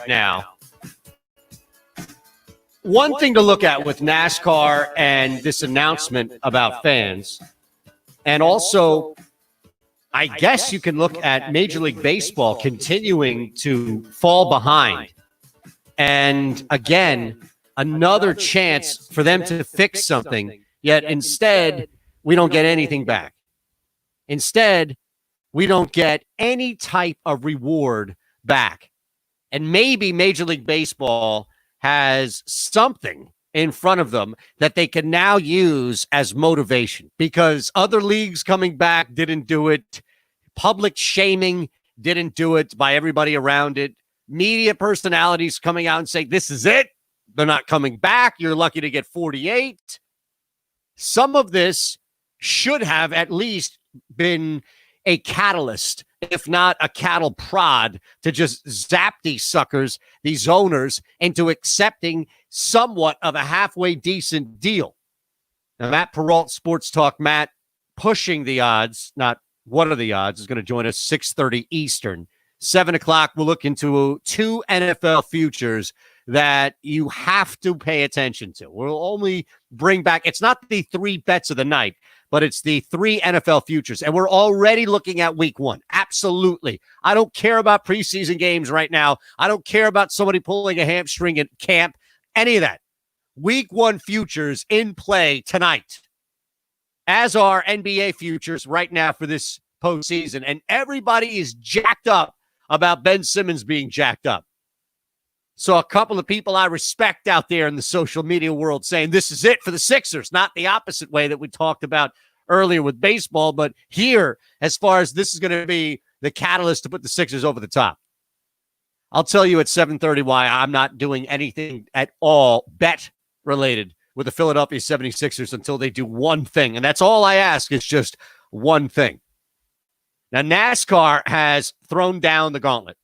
now. One thing to look at with NASCAR and this announcement about fans, and also, I guess you can look at Major League Baseball continuing to fall behind. And again, another chance for them to fix something, yet instead, we don't get anything back. Instead, we don't get any type of reward back. And maybe Major League Baseball has something in front of them that they can now use as motivation, because other leagues coming back didn't do it. Public shaming didn't do it by everybody around it. Media personalities coming out and saying, this is it. They're not coming back. You're lucky to get 48. Some of this should have at least been a catalyst, if not a cattle prod, to just zap these suckers, these owners, into accepting somewhat of a halfway decent deal. Now, Matt Perrault, Sports Talk Matt, pushing the odds, not what are the odds, is going to join us 6:30 Eastern. 7 o'clock, we'll look into 2 NFL futures that you have to pay attention to. We'll only bring back, it's not the 3 bets of the night, but it's the 3 NFL futures. And we're already looking at week 1. Absolutely. I don't care about preseason games right now. I don't care about somebody pulling a hamstring at camp, any of that. Week 1 futures in play tonight, as are NBA futures right now for this postseason. And everybody is jacked up about Ben Simmons being jacked up. So a couple of people I respect out there in the social media world saying this is it for the Sixers, not the opposite way that we talked about earlier with baseball, but here, as far as this is going to be the catalyst to put the Sixers over the top. I'll tell you at 7:30 why I'm not doing anything at all bet related with the Philadelphia 76ers until they do one thing. And that's all I ask, is just one thing. Now, NASCAR has thrown down the gauntlet.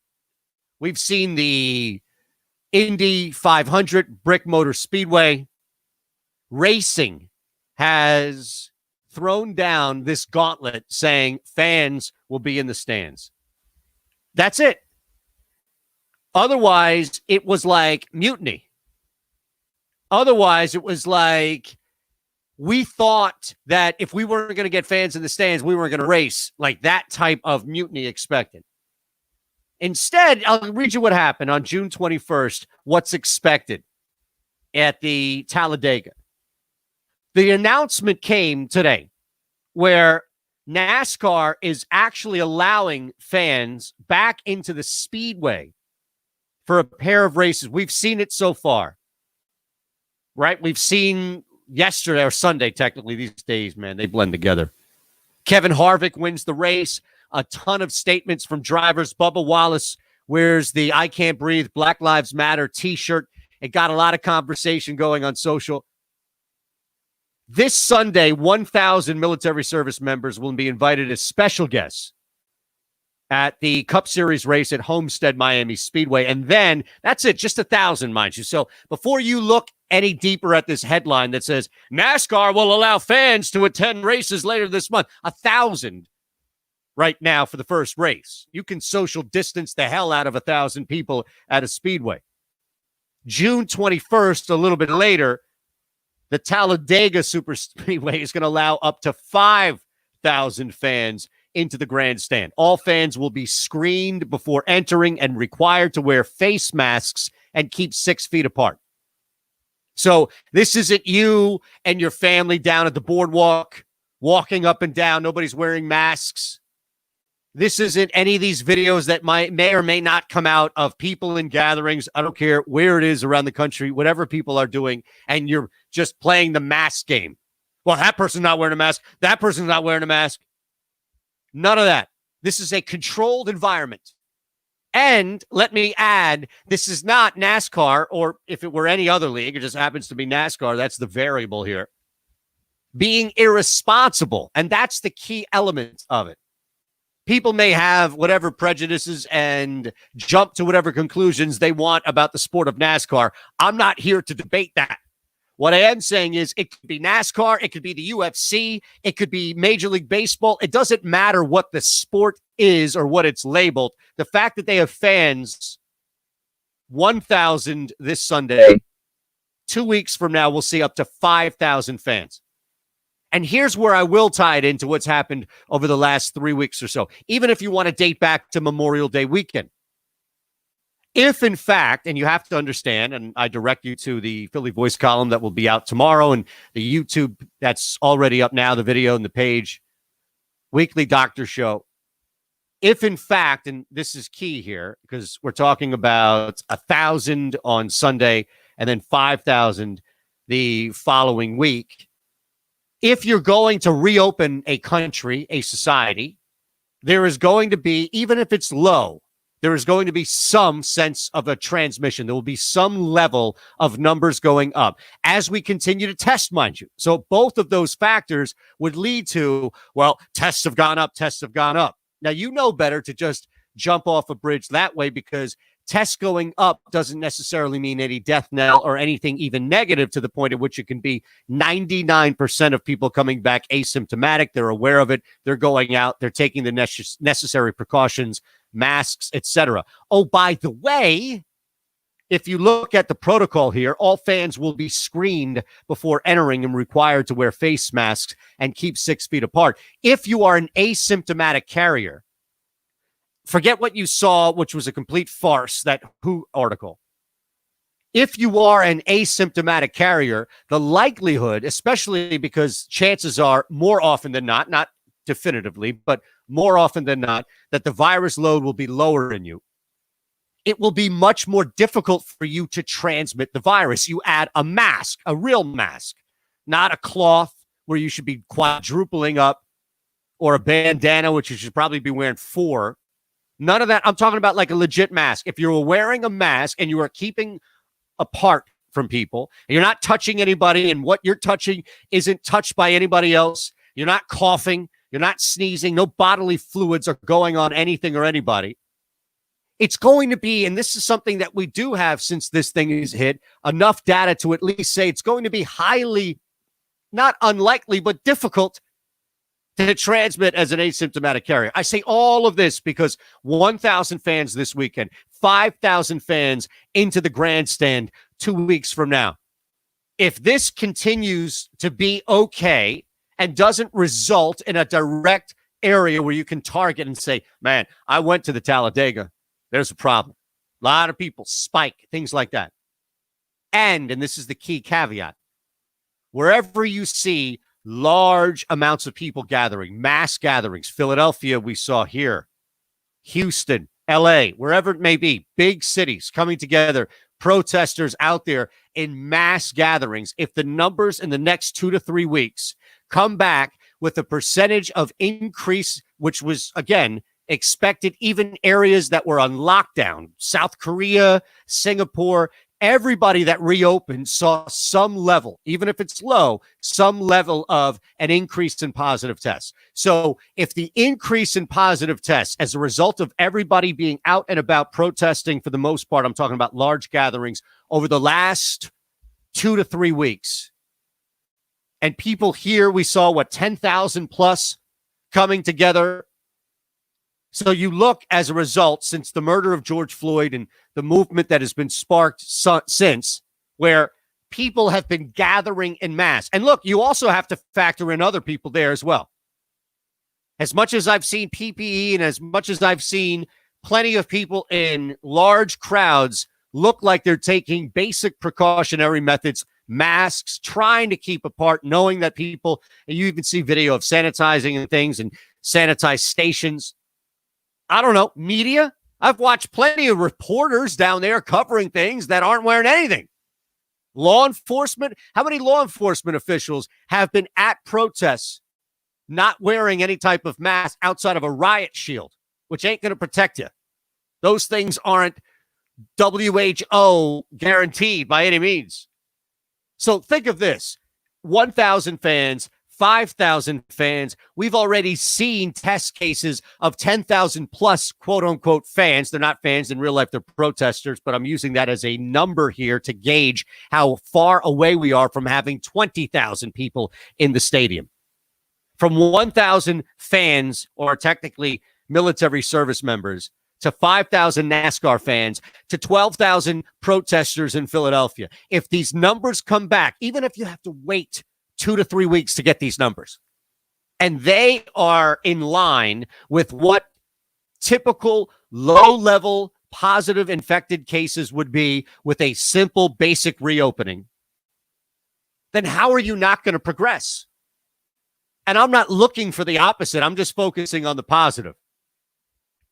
We've seen the Indy 500, Brick Motor Speedway. Racing has thrown down this gauntlet, saying fans will be in the stands. That's it. Otherwise, it was like mutiny. Otherwise, it was like we thought that if we weren't going to get fans in the stands, we weren't going to race, like that type of mutiny expected. Instead, I'll read you what happened on June 21st, what's expected at the Talladega. The announcement came today where NASCAR is actually allowing fans back into the speedway for a pair of races. We've seen it so far, right? We've seen yesterday or Sunday, technically these days, man, they blend together. Kevin Harvick wins the race. A ton of statements from drivers. Bubba Wallace wears the I Can't Breathe, Black Lives Matter t-shirt. It got a lot of conversation going on social. This Sunday, 1,000 military service members will be invited as special guests at the Cup Series race at Homestead Miami Speedway. And then that's it, just 1,000, mind you. So before you look any deeper at this headline that says NASCAR will allow fans to attend races later this month, 1,000 right now for the first race. You can social distance the hell out of 1,000 people at a speedway. June 21st, a little bit later, the Talladega Super Speedway is going to allow up to 5,000 fans into the grandstand. All fans will be screened before entering and required to wear face masks and keep 6 feet apart. So this isn't you and your family down at the boardwalk, walking up and down. Nobody's wearing masks. This isn't any of these videos that may or may not come out of people in gatherings. I don't care where it is around the country, whatever people are doing, and you're just playing the mask game. Well, that person's not wearing a mask. That person's not wearing a mask. None of that. This is a controlled environment. And let me add, this is not NASCAR, or if it were any other league, it just happens to be NASCAR. That's the variable here. Being irresponsible. And that's the key element of it. People may have whatever prejudices and jump to whatever conclusions they want about the sport of NASCAR. I'm not here to debate that. What I am saying is it could be NASCAR, it could be the UFC, it could be Major League Baseball. It doesn't matter what the sport is or what it's labeled. The fact that they have fans 1,000 this Sunday. 2 weeks from now, we'll see up to 5,000 fans. And here's where I will tie it into what's happened over the last 3 weeks or so, even if you want to date back to Memorial Day weekend. If, in fact, and you have to understand, and I direct you to the Philly Voice column that will be out tomorrow and the YouTube that's already up now, the video and the page, Weekly Doctor Show. If, in fact, and this is key here, because we're talking about 1,000 on Sunday and then 5,000 the following week. If you're going to reopen a country, a society, there is going to be, even if it's low, there is going to be some sense of a transmission. There will be some level of numbers going up as we continue to test, mind you. So both of those factors would lead to, well, tests have gone up, tests have gone up. Now, you know better to just jump off a bridge that way, because tests going up doesn't necessarily mean any death knell or anything even negative, to the point at which it can be 99% of people coming back asymptomatic. They're aware of it. They're going out. They're taking the necessary precautions, masks, etc. Oh, by the way, if you look at the protocol here, all fans will be screened before entering and required to wear face masks and keep 6 feet apart. If you are an asymptomatic carrier, forget what you saw, which was a complete farce, that WHO article. If you are an asymptomatic carrier, the likelihood, especially because chances are more often than not definitively, but more often than not, that the virus load will be lower in you. It will be much more difficult for you to transmit the virus. You add a mask, a real mask, not a cloth where you should be quadrupling up, or a bandana, which you should probably be wearing 4. None of that. I'm talking about like a legit mask. If you're wearing a mask and you are keeping apart from people, and you're not touching anybody, and what you're touching isn't touched by anybody else, you're not coughing, you're not sneezing, no bodily fluids are going on anything or anybody, it's going to be, and this is something that we do have since this thing is hit, enough data to at least say it's going to be highly, not unlikely, but difficult to transmit as an asymptomatic carrier. I say all of this because 1,000 fans this weekend, 5,000 fans into the grandstand 2 weeks from now. If this continues to be okay and doesn't result in a direct area where you can target and say, man, I went to the Talladega, there's a problem. A lot of people spike, things like that. And this is the key caveat, wherever you see large amounts of people gathering, mass gatherings, Philadelphia we saw here, Houston, LA, wherever it may be, big cities coming together, protesters out there in mass gatherings, if the numbers in the next 2 to 3 weeks come back with a percentage of increase, which was, again, expected, even areas that were on lockdown, South Korea, Singapore, everybody that reopened saw some level, even if it's low, some level of an increase in positive tests. So if the increase in positive tests as a result of everybody being out and about protesting, for the most part, I'm talking about large gatherings over the last 2 to 3 weeks, and people here, we saw 10,000 plus coming together. So you look, as a result, since the murder of George Floyd and the movement that has been sparked since, where people have been gathering in mass. And look, you also have to factor in other people there as well. As much as I've seen PPE and as much as I've seen plenty of people in large crowds look like they're taking basic precautionary methods, masks, trying to keep apart, knowing that people, and you even see video of sanitizing and things and sanitized stations. I don't know, media. I've watched plenty of reporters down there covering things that aren't wearing anything. Law enforcement. How many law enforcement officials have been at protests not wearing any type of mask outside of a riot shield, which ain't going to protect you? Those things aren't WHO guaranteed by any means. So think of this. 1,000 fans, 5,000 fans. We've already seen test cases of 10,000 plus quote unquote fans. They're not fans in real life. They're protesters, but I'm using that as a number here to gauge how far away we are from having 20,000 people in the stadium. From 1,000 fans, or technically military service members, to 5,000 NASCAR fans to 12,000 protesters in Philadelphia. If these numbers come back, even if you have to wait 2 to 3 weeks to get these numbers, and they are in line with what typical low-level positive infected cases would be with a simple basic reopening, then how are you not going to progress? And I'm not looking for the opposite. I'm just focusing on the positive.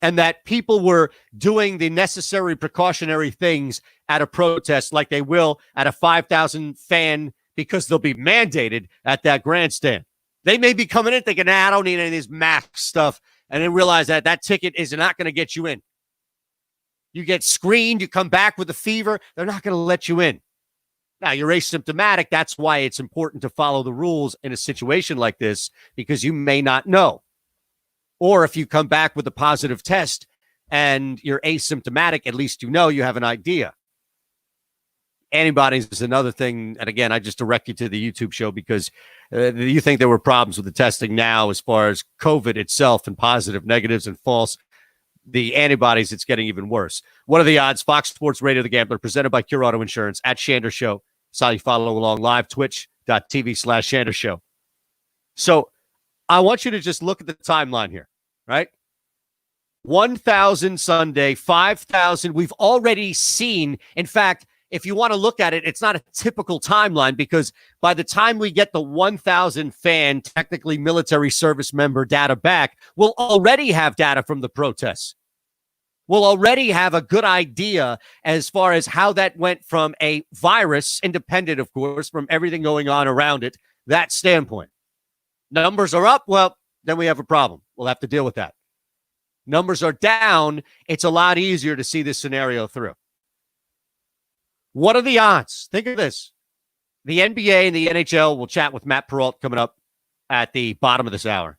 And that people were doing the necessary precautionary things at a protest like they will at a 5,000 fan, because they'll be mandated at that grandstand. They may be coming in thinking, I don't need any of this mask stuff, and then realize that that ticket is not going to get you in. You get screened, you come back with a fever, they're not going to let you in. Now, you're asymptomatic. That's why it's important to follow the rules in a situation like this, because you may not know. Or if you come back with a positive test and you're asymptomatic, at least you know, you have an idea. Antibodies is another thing. And again, I just direct you to the YouTube show because you think there were problems with the testing now as far as COVID itself and positive, negatives, and false. The antibodies, it's getting even worse. What are the odds? Fox Sports Radio The Gambler, presented by Cure Auto Insurance, at Shander Show. So you follow along live, twitch.tv/Shander Show. So I want you to just look at the timeline here, right? 1,000 Sunday, 5,000. We've already seen, in fact, if you want to look at it, it's not a typical timeline, because by the time we get the 1,000 fan, technically military service member data back, we'll already have data from the protests. We'll already have a good idea as far as how that went from a virus, independent, of course, from everything going on around it, that standpoint. Numbers are up, well, then we have a problem. We'll have to deal with that. Numbers are down, it's a lot easier to see this scenario through. What are the odds? Think of this. The NBA and the NHL, will chat with Matt Perrault coming up at the bottom of this hour.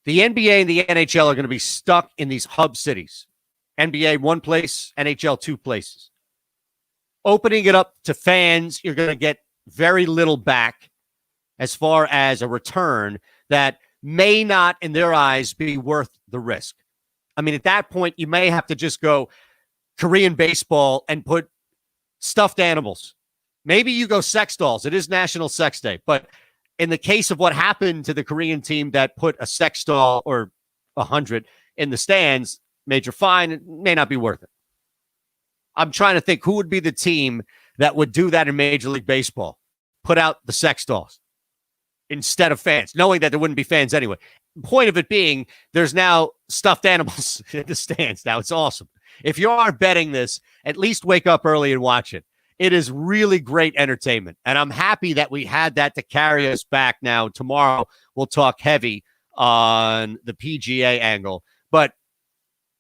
The NBA and the NHL are going to be stuck in these hub cities. NBA one place, NHL two places. Opening it up to fans, you're going to get very little back as far as a return that may not, in their eyes, be worth the risk. I mean, at that point, you may have to just go Korean baseball and put stuffed animals. Maybe you go sex dolls. It is National Sex Day. But in the case of what happened to the Korean team that put a sex doll or 100 in the stands, major fine, it may not be worth it. I'm trying to think who would be the team that would do that in Major League Baseball. Put out the sex dolls instead of fans, knowing that there wouldn't be fans anyway. Point of it being, there's now stuffed animals in the stands. Now, it's awesome. If you are betting this, at least wake up early and watch it. It is really great entertainment. And I'm happy that we had that to carry us back. Now, tomorrow, we'll talk heavy on the PGA angle. But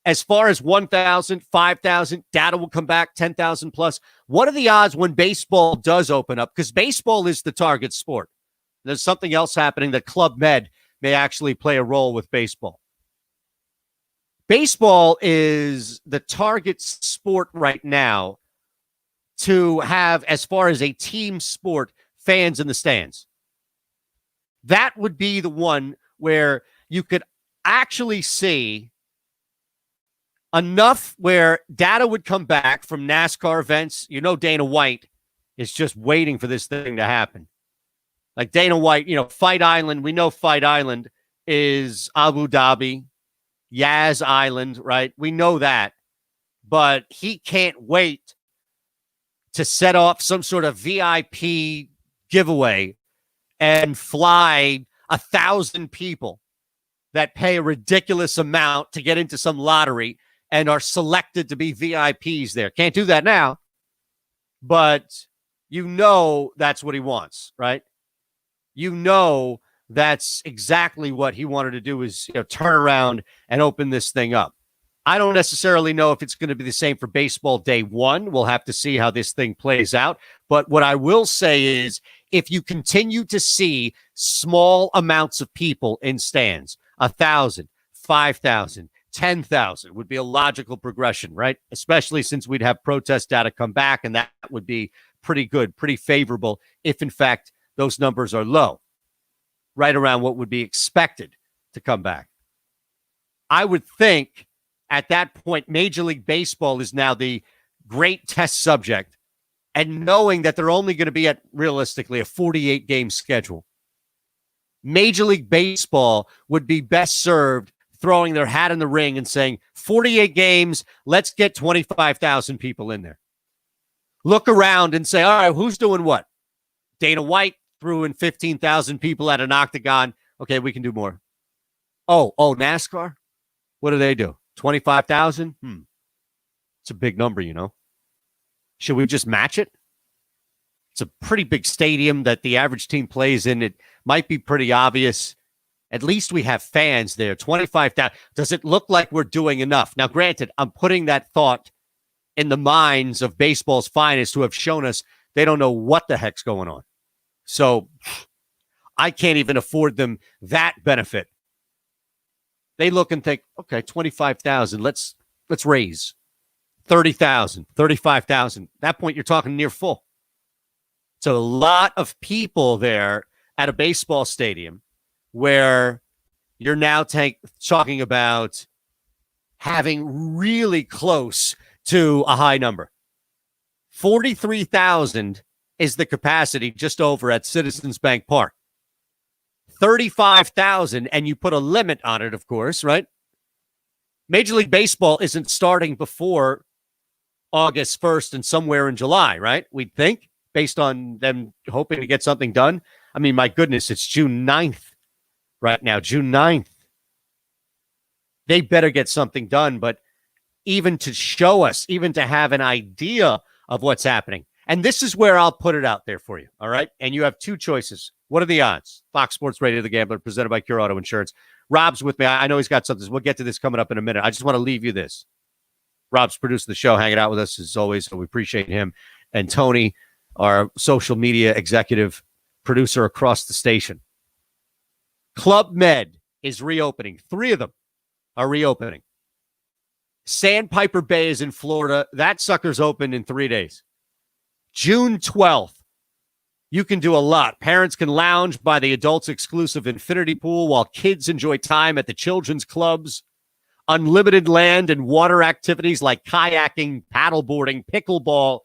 as far as 1,000, 5,000, data will come back, 10,000 plus. What are the odds when baseball does open up? Because baseball is the target sport. There's something else happening that Club Med may actually play a role with baseball. Baseball is the target sport right now to have, as far as a team sport, fans in the stands. That would be the one where you could actually see enough where data would come back from NASCAR events. You know, Dana White is just waiting for this thing to happen. Like Dana White, you know, Fight Island, we know Fight Island is Abu Dhabi, Yaz Island, right? We know that. But he can't wait to set off some sort of VIP giveaway and fly 1,000 people that pay a ridiculous amount to get into some lottery and are selected to be VIPs there. Can't do that now. But you know that's what he wants, right? You know that's exactly what he wanted to do, is, you know, turn around and open this thing up. I don't necessarily know if it's going to be the same for baseball day one. We'll have to see how this thing plays out. But what I will say is, if you continue to see small amounts of people in stands, 1,000, 5,000, 10,000 would be a logical progression, right? Especially since we'd have protest data come back, and that would be pretty good, pretty favorable if, in fact, those numbers are low, right around what would be expected to come back. I would think at that point, Major League Baseball is now the great test subject, and knowing that they're only going to be at realistically a 48-game schedule, Major League Baseball would be best served throwing their hat in the ring and saying, 48 games, let's get 25,000 people in there. Look around and say, all right, who's doing what? Dana White threw in 15,000 people at an octagon. Okay, we can do more. Oh, NASCAR? What do they do? 25,000? It's a big number, you know. Should we just match it? It's a pretty big stadium that the average team plays in. It might be pretty obvious. At least we have fans there. 25,000. Does it look like we're doing enough? Now, granted, I'm putting that thought in the minds of baseball's finest who have shown us they don't know what the heck's going on. So I can't even afford them that benefit. They look and think, okay, 25,000. Let's raise 30,000, 35,000. At that point, you're talking near full. So a lot of people there at a baseball stadium where you're now talking about having really close to a high number. 43,000 is the capacity just over at Citizens Bank Park. 35,000, and you put a limit on it, of course, right? Major League Baseball isn't starting before August 1st and somewhere in July, right? We'd think, based on them hoping to get something done. I mean, my goodness, it's June 9th right now, June 9th. They better get something done, but even to show us, even to have an idea of what's happening. And this is where I'll put it out there for you, all right? And you have two choices. What are the odds? Fox Sports Radio, The Gambler, presented by Cure Auto Insurance. Rob's with me. I know he's got something. We'll get to this coming up in a minute. I just want to leave you this. Rob's producing the show, hanging out with us as always, so we appreciate him. And Tony, our social media executive producer across the station. Club Med is reopening. 3 of them are reopening. Sandpiper Bay is in Florida. That sucker's open in 3 days. June 12th. You can do a lot. Parents can lounge by the adults exclusive infinity pool while kids enjoy time at the children's clubs. Unlimited land and water activities like kayaking, paddleboarding, pickleball,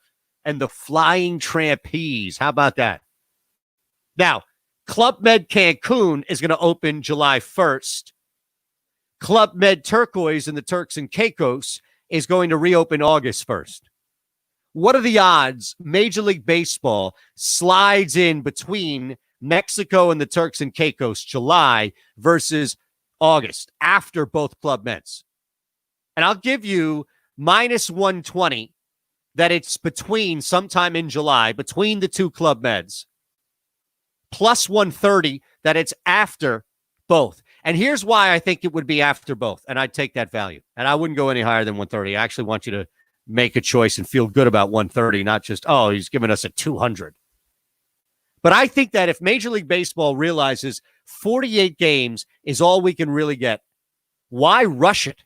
and the flying trapeze. How about that? Now, Club Med Cancun is going to open July 1st. Club Med Turquoise in the Turks and Caicos is going to reopen August 1st. What are the odds Major League Baseball slides in between Mexico and the Turks and Caicos July versus August after both Club Meds? And I'll give you minus 120 that it's between sometime in July, between the two Club Meds, plus 130 that it's after both. And here's why I think it would be after both, and I'd take that value. And I wouldn't go any higher than 130. I actually want you to make a choice and feel good about 130, not just, oh, he's giving us a 200. But I think that if Major League Baseball realizes 48 games is all we can really get, why rush it?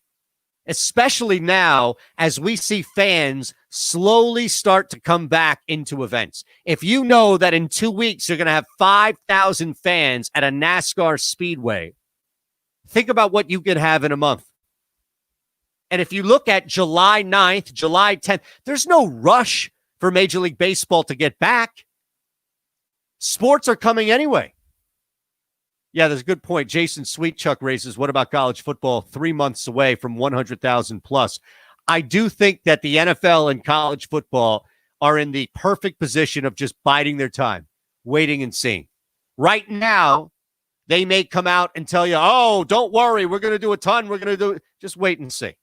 Especially now as we see fans slowly start to come back into events. If you know that in 2 weeks you're going to have 5,000 fans at a NASCAR speedway, think about what you could have in a month. And if you look at July 9th, July 10th, there's no rush for Major League Baseball to get back. Sports are coming anyway. Yeah, there's a good point. Jason Sweetchuck raises, what about college football 3 months away from 100,000 plus? I do think that the NFL and college football are in the perfect position of just biding their time, waiting and seeing. Right now, they may come out and tell you, oh, don't worry, we're going to do a ton. We're going to do it. Just wait and see.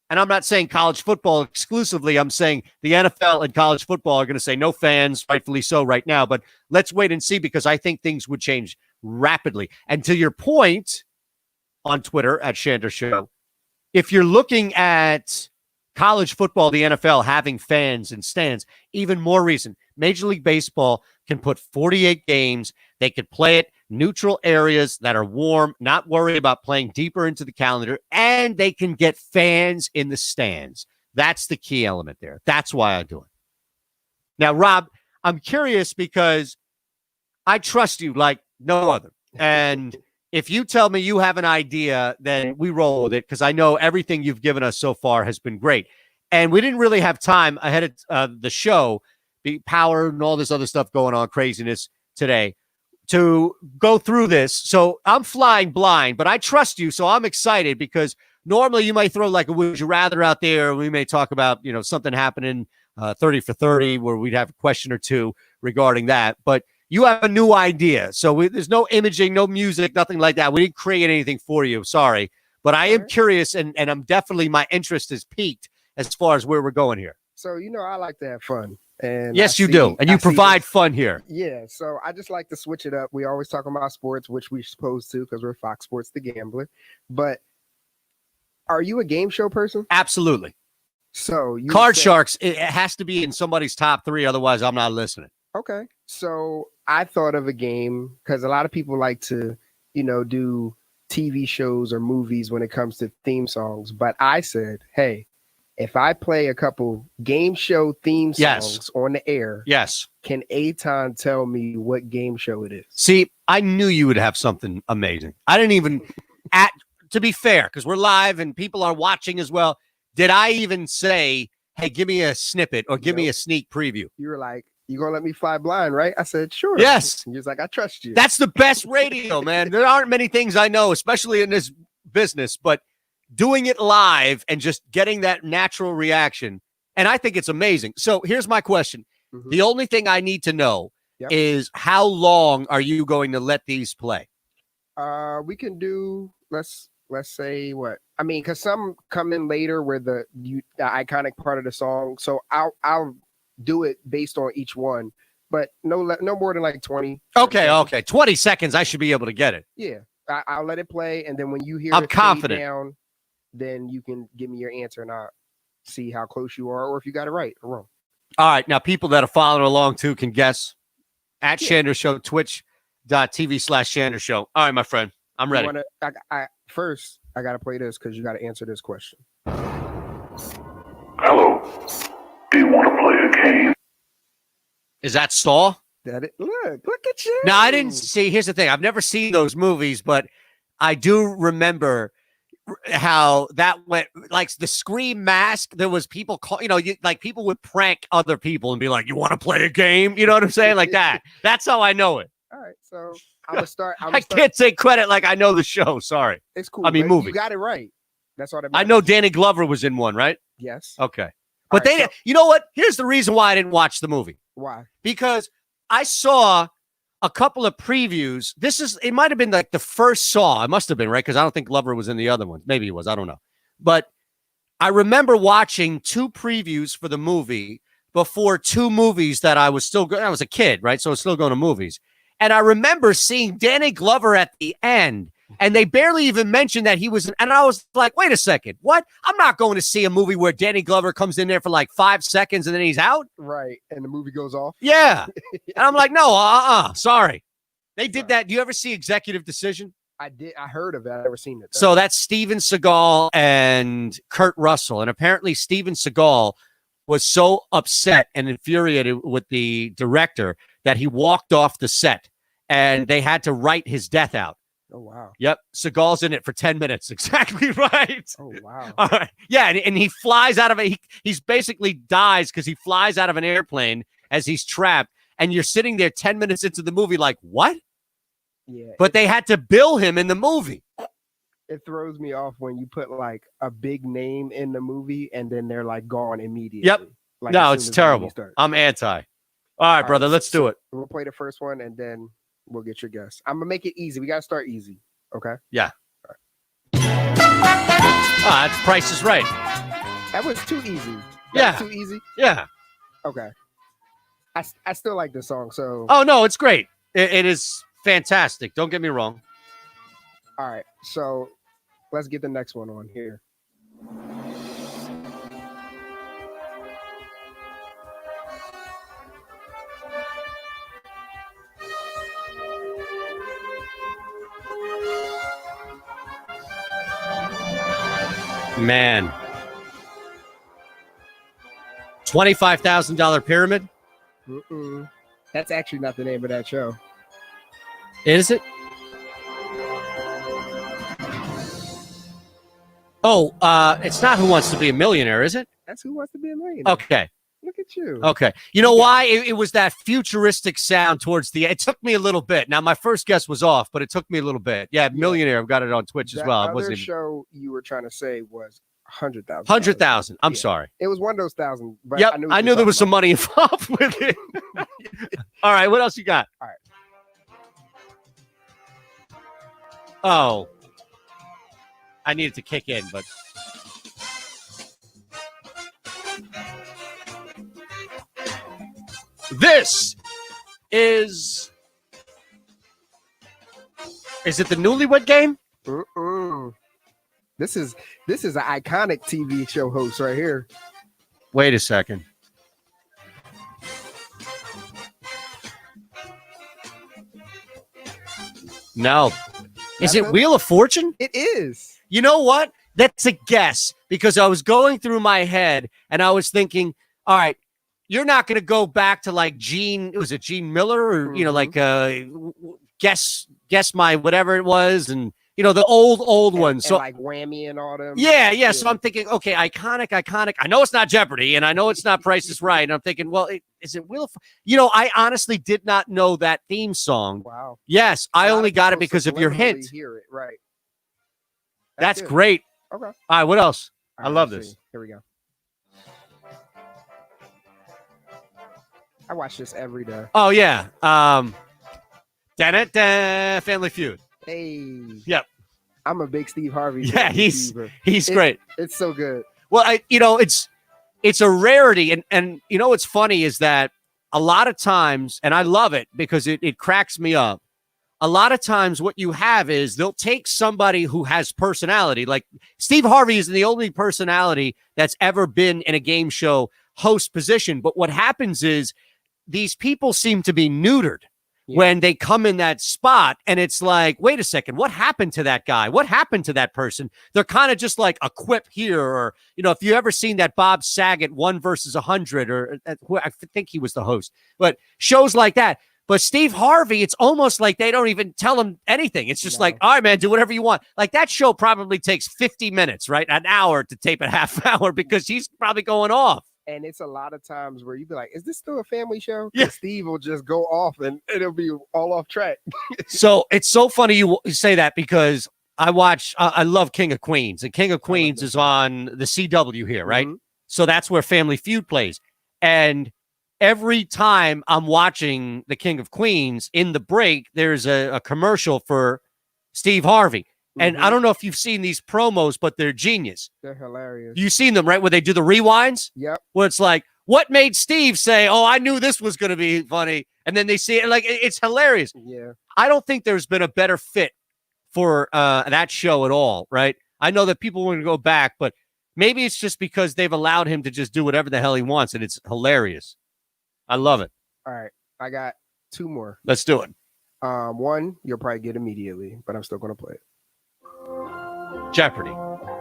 And I'm not saying college football exclusively. I'm saying the NFL and college football are going to say no fans, rightfully so right now. But let's wait and see, because I think things would change rapidly. And to your point on Twitter at Shander Show, if you're looking at college football, the NFL having fans and stands, even more reason. Major League Baseball can put 48 games. They could play it neutral areas that are warm, not worry about playing deeper into the calendar, and they can get fans in the stands. That's the key element there. That's why I do it. Now, Rob, I'm curious because I trust you like no other. And if you tell me you have an idea, then we roll with it because I know everything you've given us so far has been great. And we didn't really have time ahead of the show, the power and all this other stuff going on, craziness today, to go through this. So I'm flying blind, but I trust you. So I'm excited because normally you might throw like a would you rather out there. We may talk about, something happening 30 for 30 where we'd have a question or two regarding that. But you have a new idea. So there's no imaging, no music, nothing like that. We didn't create anything for you. Sorry. But I am curious, and I'm definitely, my interest is piqued as far as where we're going here. So, I like to have fun. And yes, you do. And you provide fun here. Yeah. So I just like to switch it up. We always talk about sports, which we're supposed to because we're Fox Sports The Gambler. But are you a game show person? Absolutely. So Card Sharks, it has to be in somebody's top 3. Otherwise, I'm not listening. Okay. So I thought of a game because a lot of people like to, do TV shows or movies when it comes to theme songs. But I said, hey, if I play a couple game show theme songs on the air, can Aton tell me what game show it is? See, I knew you would have something amazing. I didn't even, to be fair, because we're live and people are watching as well, did I even say, hey, give me a snippet or give me a sneak preview? You were like, you going to let me fly blind, right? I said, sure. Yes. And he was like, I trust you. That's the best radio, man. There aren't many things I know, especially in this business, but doing it live and just getting that natural reaction. And I think it's amazing. So here's my question. Mm-hmm. The only thing I need to know is how long are you going to let these play? We can do, let's say what? I mean, because some come in later where the iconic part of the song. So I'll do it based on each one, but no more than like 20. Okay. 20 seconds. I should be able to get it. Yeah. I'll let it play. And then when you hear I'm confident down, then you can give me your answer and I'll see how close you are or if you got it right or wrong. All right. Now, people that are following along too can guess at Shander Show, twitch.tv/Shander Show. All right, my friend. I'm ready. First, I got to play this because you got to answer this question. Hello. Do you want to play a game? Is that Saw? Look at you. Now, I didn't see. Here's the thing. I've never seen those movies, but I do remember how that went, like the Scream mask. There was people like people would prank other people and be like, "You want to play a game?" You know what I'm saying? Like that. That's how I know it. All right, so I'm gonna start. I can't take credit like I know the show. Sorry, it's cool. I mean, movie. You got it right. That's what I know. Danny Glover was in one, right? Yes. Okay, but you know what? Here's the reason why I didn't watch the movie. Why? Because I saw a couple of previews. It might have been like the first Saw. It must have been, right? Because I don't think Glover was in the other one. Maybe he was. I don't know. But I remember watching 2 previews for the movie before 2 movies that I was a kid, right? So I was still going to movies. And I remember seeing Danny Glover at the end, and they barely even mentioned that he was. And I was like, wait a second, what? I'm not going to see a movie where Danny Glover comes in there for like 5 seconds and then he's out. Right. And the movie goes off. Yeah. And I'm like, no, sorry. They did that. Do you ever see Executive Decision? I did. I heard of that. I've never seen it, though. So that's Steven Seagal and Kurt Russell. And apparently Steven Seagal was so upset and infuriated with the director that he walked off the set and they had to write his death out. Oh, wow. Yep. Seagal's in it for 10 minutes. Exactly right. Oh, wow. All right. Yeah. And he flies out of it. He's basically dies because he flies out of an airplane as he's trapped. And you're sitting there 10 minutes into the movie like, what? Yeah. But they had to bill him in the movie. It throws me off when you put like a big name in the movie and then they're like gone immediately. Yep. Like, no, it's terrible. I'm anti. All right, brother, let's do it. We'll play the first one and then we'll get your guess. I'm going to make it easy. We got to start easy. Okay? Yeah. All right. That's Price is Right. That was too easy. That was too easy? Yeah. Okay. I still like this song, so. Oh, no, it's great. It is fantastic. Don't get me wrong. All right, so let's get the next one on here. Man. $25,000 Pyramid? That's actually not the name of that show. Is it? Oh, it's not Who Wants to Be a Millionaire, is it? That's Who Wants to Be a Millionaire. Okay. Look at you. Okay. You know why? It was that futuristic sound towards the end. It took me a little bit. Now, my first guess was off, but it took me a little bit. Yeah, Millionaire. I've got it on Twitch as That well. I other wasn't even... show you were trying to say was 100,000. 100,000. I'm Yeah. sorry. It was one of those thousand. But Yep. what I you're knew there was talking some money involved with it. All right. What else you got? All right. Oh. I needed to kick in, but... This is it the Newlywed Game? Mm-mm. This is an iconic TV show host right here. Wait a second. No. Is it Nothing? Wheel of Fortune? It is. You know what? That's a guess because I was going through my head and I was thinking, all right, you're not going to go back to like Gene, was it Gene Miller or, you know, like guess my whatever it was and, you know, the old ones. So like Whammy and all them. yeah. So I'm thinking, okay, iconic. I know it's not Jeopardy and I know it's not Price is Right. And I'm thinking, well, is it Wheel of You know, I honestly did not know that theme song. Wow. Yes, I only got it because of your hint. Hear it, right. That's good. great. Okay. All right, what else? All I right, love let's this. see. Here we go. I watch this every day. Oh yeah. Family Feud. Hey. Yep. I'm a big Steve Harvey. Yeah, he's great. It's so good. Well, it's a rarity, and you know what's funny is that a lot of times, and I love it because it cracks me up. A lot of times, what you have is they'll take somebody who has personality. Like Steve Harvey is the only personality that's ever been in a game show host position. But what happens is these people seem to be neutered. Yeah. When they come in that spot and it's like, wait a second, what happened to that guy? What happened to that person? They're kind of just like a quip here. Or, you know, if you ever seen that Bob Saget 1 versus 100, or I think he was the host, but shows like that. But Steve Harvey, it's almost like they don't even tell him anything. It's just like, all right, man, do whatever you want. Like that show probably takes 50 minutes, right? An hour to tape a half hour because he's probably going off. And it's a lot of times where you'd be like, is this still a family show? Yeah. Steve will just go off and it'll be all off track. So it's so funny you say that because I love King of Queens, and King of Queens is on the CW here, right? Mm-hmm. So that's where Family Feud plays. And every time I'm watching the King of Queens in the break, there's a commercial for Steve Harvey. And I don't know if you've seen these promos, but they're genius. They're hilarious. You've seen them, right? Where they do the rewinds? Yep. Where it's like, what made Steve say, oh, I knew this was going to be funny. And then they see it. Like, it's hilarious. Yeah. I don't think there's been a better fit for that show at all, right? I know that people want to go back, but maybe it's just because they've allowed him to just do whatever the hell he wants, and it's hilarious. I love it. All right. I got 2 more. Let's do it. One, you'll probably get immediately, but I'm still going to play it. Jeopardy.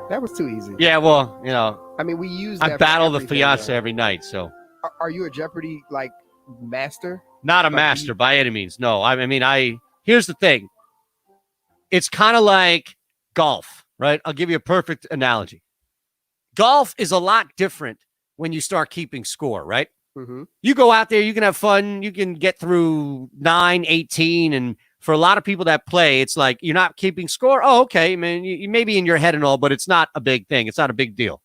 That was too easy. Yeah, well, you know. I mean, we use. I battle the fiance every night, so. Are you a Jeopardy like master? Not a master by any means. No, I mean, here's the thing. It's kind of like golf, right? I'll give you a perfect analogy. Golf is a lot different when you start keeping score, right? Mm-hmm. You go out there, you can have fun, you can get through 9, 18, and for a lot of people that play, it's like you're not keeping score. Oh, okay, I mean, you may be in your head and all, but it's not a big thing. It's not a big deal.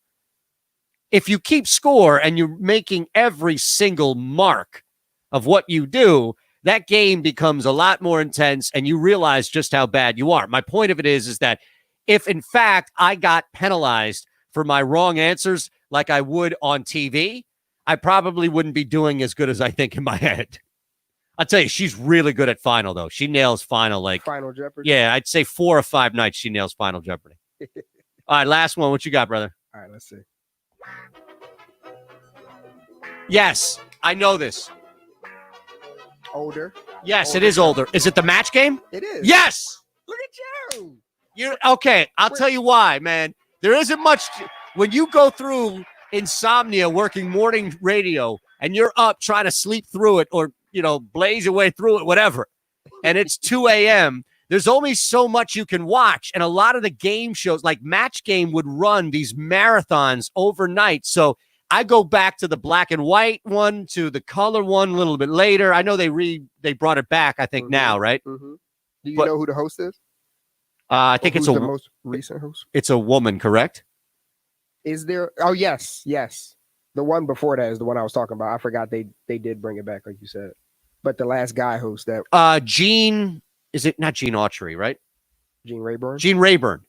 If you keep score and you're making every single mark of what you do, that game becomes a lot more intense and you realize just how bad you are. My point of it is that if, in fact, I got penalized for my wrong answers like I would on TV, I probably wouldn't be doing as good as I think in my head. I'll tell you, she's really good at Final, though. She nails Final. Like Final Jeopardy? Yeah, I'd say 4 or 5 nights she nails Final Jeopardy. All right, last one. What you got, brother? All right, let's see. Yes, I know this. Older? Yes, it is older. Is it the match game? It is. Yes! Look at you! You're okay, I'll tell you why, man. There isn't much... When you go through insomnia working morning radio and you're up trying to sleep through it or, you know, blaze your way through it, whatever, and it's 2 a.m., there's only so much you can watch. And a lot of the game shows, like Match Game, would run these marathons overnight. So I go back to the black and white one, to the color one a little bit later. I know they brought it back, I think, now, right? Mm-hmm. Do you But- know who the host is? I think Who's it's the most recent host. it's a woman, correct? Is there? Oh, yes. The one before that is the one I was talking about. I forgot they did bring it back, like you said. But the last guy host that Gene, is it not Gene Autry, right? Gene Rayburn. Gene Rayburn.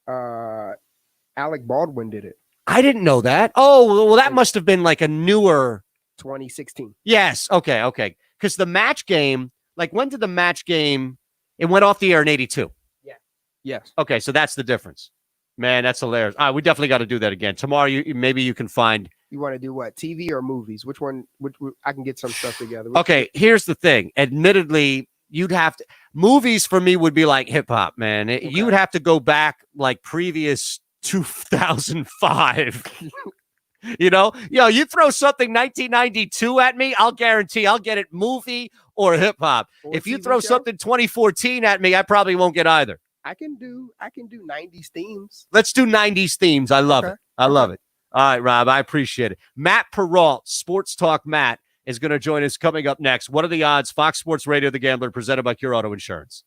Alec Baldwin did it. I didn't know that. Oh, well, that must have been like a newer. 2016. Yes. Okay. Because the Match Game, like, when did the Match Game? It went off the air in 82. Yes. Okay, so that's the difference. Man, that's hilarious. We definitely got to do that again tomorrow. Maybe you can find. You want to do what? TV or movies? Which one? Which I can get some stuff together. Okay, here's the thing. Admittedly, you'd have to. Movies for me would be like hip hop, man. You would have to go back like previous 2005. You throw something 1992 at me, I'll guarantee I'll get it movie or hip hop. Or If you TV throw show? something 2014 at me, I probably won't get either. I can do 90s themes. Let's do 90s themes. I love Okay. it. I love it. All right, Rob, I appreciate it. Matt Perrault, Sports Talk Matt, is going to join us coming up next. What are the odds? Fox Sports Radio, The Gambler, presented by Cure Auto Insurance.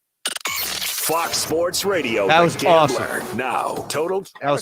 Fox Sports Radio. That The was Gambler. awesome. Now, total. That was